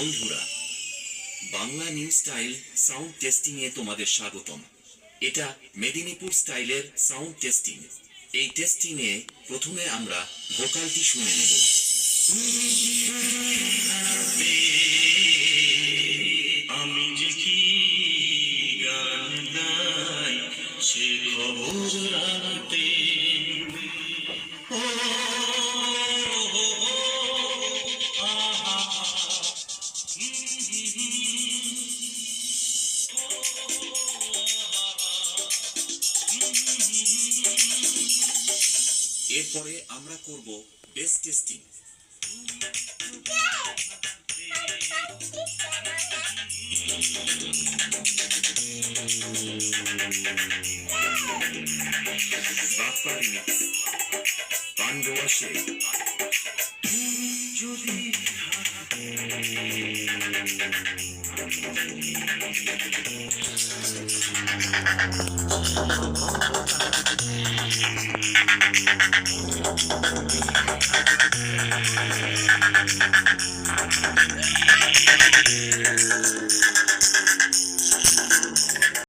বন্ধুরা, Bangla new style sound testing এ তোমাদের স্বাগতম। এটা মেদিনীপুর স্টাইলের সাউন্ড টেস্টিং। এই টেস্টিং এ প্রথমে আমরা ভোকালটি শুনে নেব। আমি যে কি গান গাই সে খবর রাখতে, এরপরে আমরা করব bass testing. Bappa remix, Pandua Sheikh. যদি